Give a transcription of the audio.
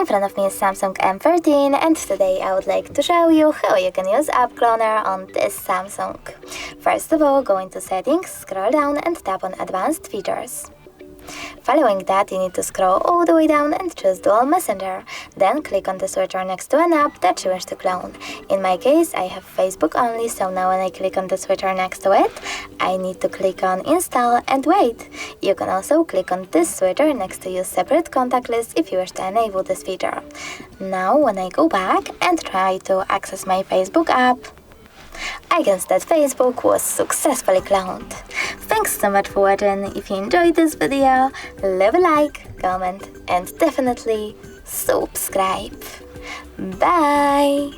In front of me is Samsung M13, and today I would like to show you how you can use App Cloner on this Samsung. First of all, go into Settings, scroll down and tap on Advanced Features. Following that, you need to scroll all the way down and choose Dual Messenger. Then click on the switcher next to an app that you wish to clone. In my case, I have Facebook only, so now when I click on the switcher next to it, I need to click on Install and wait. You can also click on this switcher next to Use Separate Contact List if you wish to enable this feature. Now, when I go back and try to access my Facebook app, I can see that Facebook was successfully cloned. Thanks so much for watching. If you enjoyed this video, leave a like, comment and definitely subscribe. Bye!